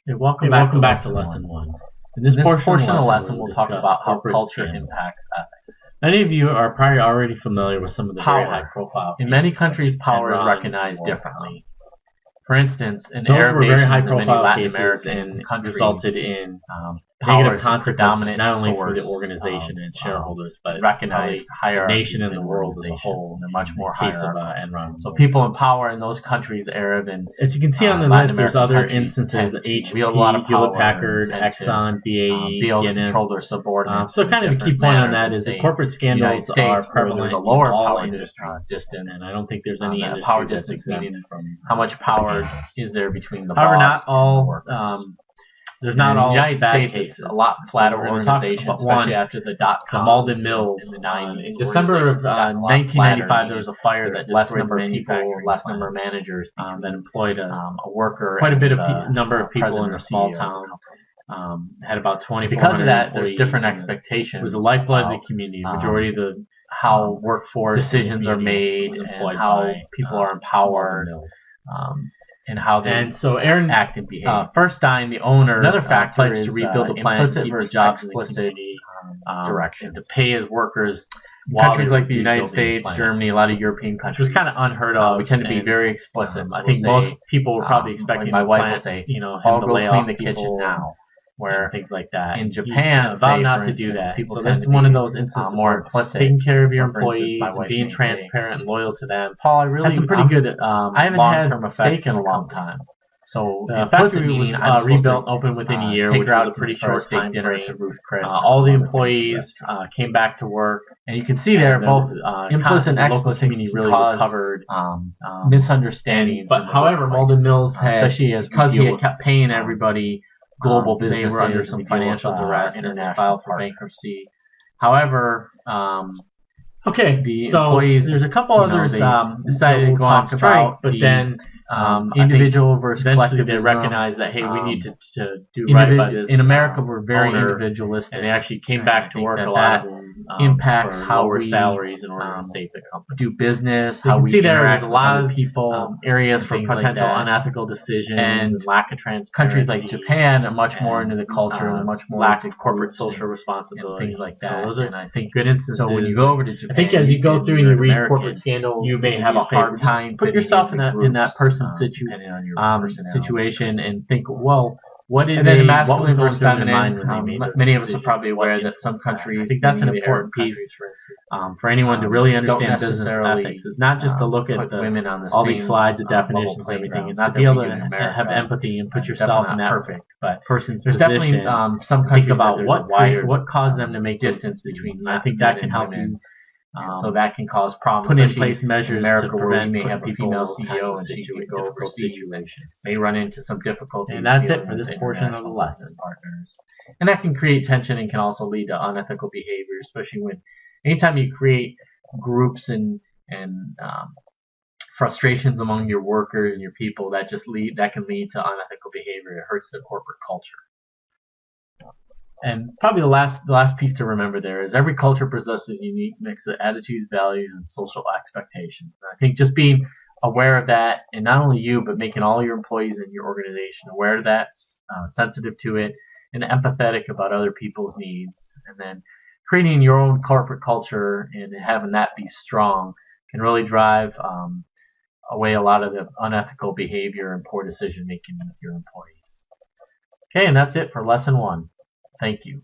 Welcome back to lesson one. In this portion of the lesson, we'll talk about how culture impacts ethics. Many of you are probably already familiar with some of the very high-profile. In many countries, power is recognized differently. For instance, in Those Arab were very nations and many high-profile Latin cases American and countries, resulted in power negative is the consequences predominant not only for the source organization and shareholders, but recognized the hierarchy nation and the world as a organizations. whole. They're much more In the case of hierarchical. Enron. So people in power in those countries, Arab and as you can see on the Latin list, there's American other countries instances: tend to HP, wield a lot of power Hewlett Packard, and tend to, Exxon, BAE, be able to Guinness. control their subordinates. So kind of a key point on that is that corporate scandals are prevalent There's a lower in all power industries, distance, and I don't think there's any industry power that's distance exempt meaning from how much power scandals. is there between the However, boss not all and the workers. there's not in all the United bad States, cases. it's a lot flatter So we're gonna talk organization, about especially one, after the dot-com the Malden Mills. in the 90s. In December of 1995, there was a fire that less destroyed number the of people, manufacturing less plant, number of managers that employed a worker, quite a bit of and number of people in president a or small CEO. town. Had about 2,400 Because of that, there's employees, different and expectations. It was the lifeblood of about, the community. The majority of the how workforce decisions are made and how people are empowered. And how they so Aaron act and behave. Furstein, the owner, Another factor pledged is to rebuild the plant, implicit keep the versus jobs in the explicit community, direction. to pay his workers. Countries While like the United rebuilding the States, plant. Germany, a lot of European Which countries, was kind of unheard of. we tend to be and, very explicit. I So think we'll most say, people were probably expecting my the wife plant, will say, him "I'll to go lay clean off the people kitchen now." and things like that. In Japan, vowed not for to do instance, that. people So tend this is to one of be, those instances more where implicit. taking care of your So, for instance, employees my and wife being may say, transparent and loyal to them. Paul, I really Had some pretty good I haven't long-term had effects steak in for a the long company. time. So The implicit factory was meaning I'm supposed rebuilt, to, open within a year, take which her was out a pretty for a short steak time dinner frame. to Ruth Chris. All the employees came back to work, and you can see there both implicit and the local explicit community really cause recovered misunderstandings. But however, Malden Mills had, especially as because he deal had with, kept paying everybody, global they businesses, were under and some we deal with, financial duress and they international filed for partners. bankruptcy. However, the so employees, there's a couple others they decided to go on strike, but then individual versus eventually collective. they recognized that hey, we need to do right by this. In America, we're very owner, individualistic, and they actually came back to work that a lot of them, impacts for how lower we salaries in order to save the company. do business. So how you can we see there's interact a with lot other of people, areas for things like potential that. unethical decisions And lack of transparency. Countries like Japan are much more and, into the culture and much more lack into of corporate groups social and responsibility, things like So that. those are, And I think good instances. So when you go over to Japan, I think as you go through and you read American, corporate scandals, you may in have a hard newspapers, time put yourself in that person's depending on your situation and think, well, what did and then they, what was masculine going versus through their feminine. mind when they made those Many of us are decisions? probably aware What that some countries, I think that's an many of the Arab important piece countries, for instance, for anyone to really don't understand business necessarily, ethics. It's not just to look at put women on the all these same, slides of level definitions and playing everything. ground. It's Not to that be able we to do in America, have empathy and put and yourself in definitely that not perfect, but person's there's position. definitely some Think countries about that what caused them to make distance those between decisions. I think that can help women. you. So that can cause problems. Put in especially place measures in America to where prevent we may have a people female those CEO kinds of and she could go difficult overseas and situations. may run into some difficulties. And that's it dealing for this with portion of the international lesson. business partners. And that can create tension and can also lead to unethical behavior, especially when anytime you create groups and frustrations among your workers and your people, that can lead to unethical behavior. It hurts the corporate culture. And probably the last piece to remember there is every culture possesses a unique mix of attitudes, values, and social expectations. And I think just being aware of that, and not only you, but making all your employees in your organization aware of that, sensitive to it, and empathetic about other people's needs, and then creating your own corporate culture and having that be strong can really drive away a lot of the unethical behavior and poor decision making with your employees. Okay, and that's it for lesson one. Thank you.